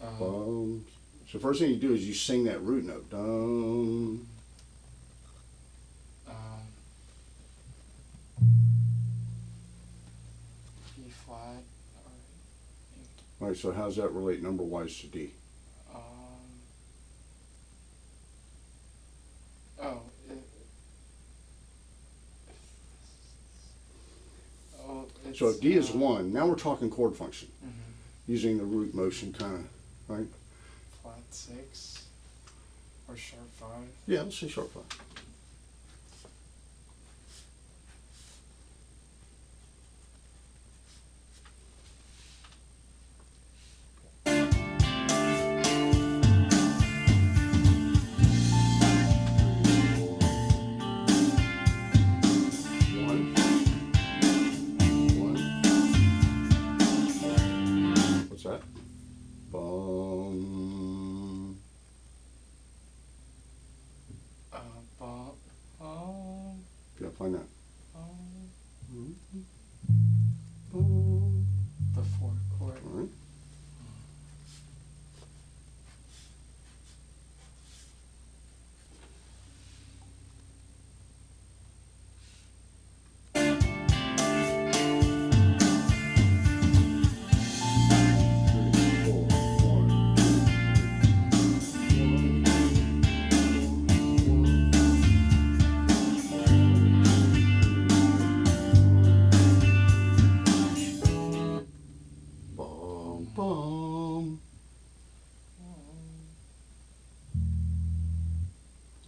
Bum. So first thing you do is you sing that root note. Dum. B flat. All right, so how's that relate number-wise to D? Um, oh, it's, So if D is 1, now we're talking chord function, mhm. using the root motion kind of, right? Flat 6 or sharp 5. Yeah, let's say sharp 5. What's that? Bum. Bum. Yeah, find that. The 4th chord. All right.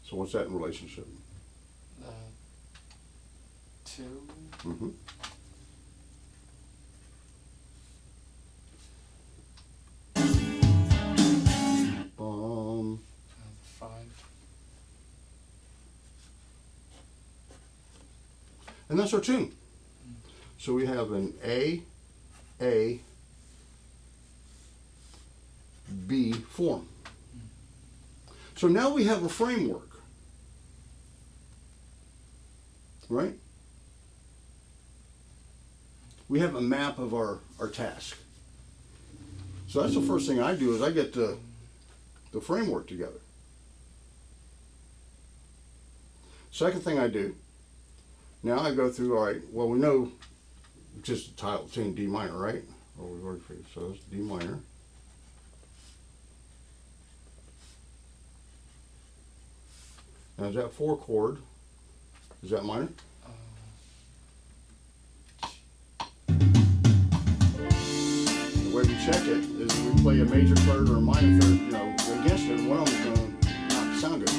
So what's that in relationship? The 2. Mm-hmm. Bum. The 5. And that's our tune. So we have an A, B form. So now we have a framework. Right? We have a map of our task. So that's the first thing I do is I get the framework together. Second thing I do, now I go through, all right, well, we know just the title tune D minor, right? Oh, we've already figured, so it's D minor. Now is that 4 chord? Is that minor? The way we check it is we play a major third or a minor third, against it, and one of them's going to not sound good.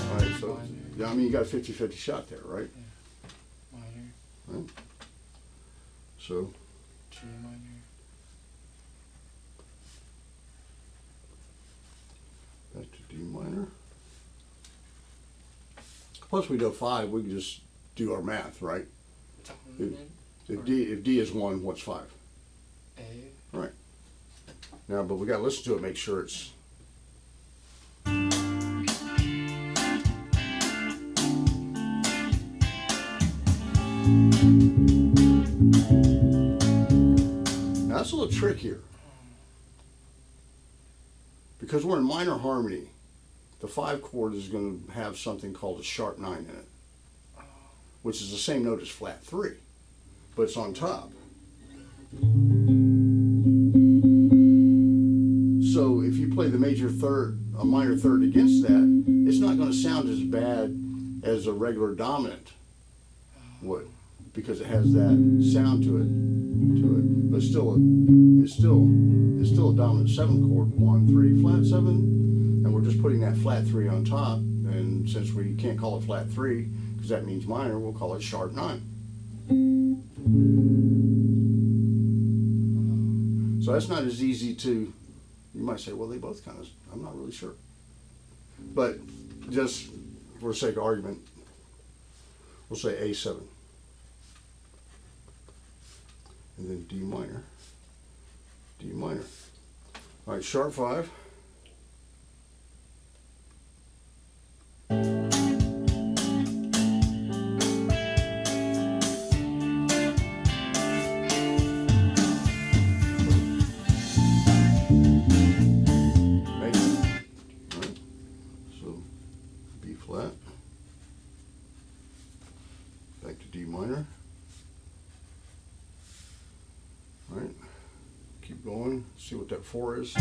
All right, so yeah, I mean you got a 50-50 shot there, right? Yeah. Minor. Right. So G minor. back to D minor. Plus we know 5, we can just do our math, right? If D is 1, what's 5? A. Right. Now, but we got to listen to it, make sure it's. Now that's a little trickier. Because we're in minor harmony, the 5 chord is going to have something called a sharp 9 in it, which is the same note as flat 3, but it's on top. So if you play the major third, a minor third against that, it's not going to sound as bad as a regular dominant would, because it has that sound to it. But it's still a dominant 7 chord, 1, 3, flat 7, and we're just putting that flat 3 on top. And since we can't call it flat 3 because that means minor, we'll call it sharp 9. So that's not as easy to. You might say, well, they both kind of. I'm not really sure, but just for the sake of argument, we'll say A7. And then D minor, D minor. All right, sharp 5. keep going. See what that 4 is.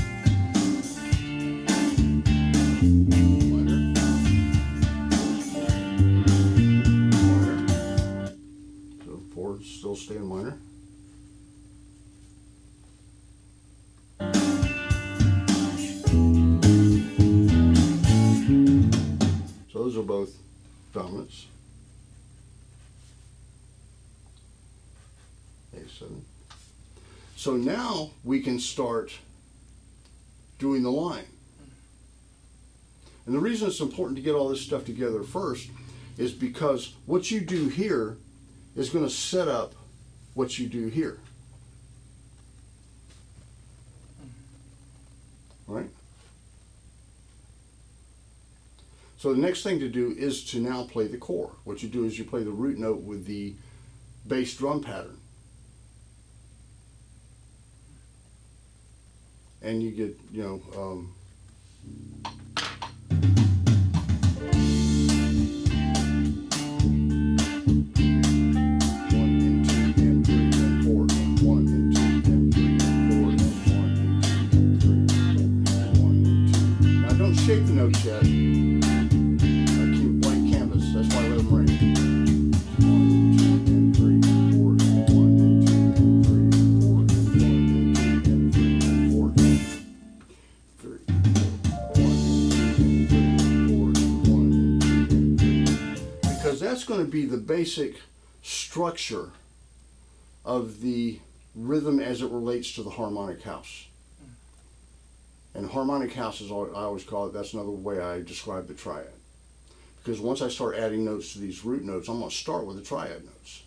Minor. Minor. So 4 is still staying minor. So those are both dominants. A7. So now we can start doing the line. And the reason it's important to get all this stuff together first is because what you do here is going to set up what you do here. Right? So the next thing to do is to now play the core. What you do is you play the root note with the bass drum pattern. And you get, you know, 1 and 2 and 3 and 4 and 1 and 2 and 3 and 4 and 1 and 2 and 3 and 4 and 1 and 2. Now don't shake the notes yet. I keep blank canvas. That's why I let them ring. 1 and 2 and 3 and 4 and 1 and 2 and 3 and 4 and 1 and 2 and 3 and 4. 3, 4, 1 and 2 and 3 and 4 and 1 and 2 and 3. Because that's going to be the basic structure of the rhythm as it relates to the harmonic house. And harmonic house is, I always call it, that's another way I describe the triad. Because once I start adding notes to these root notes, I'm going to start with the triad notes.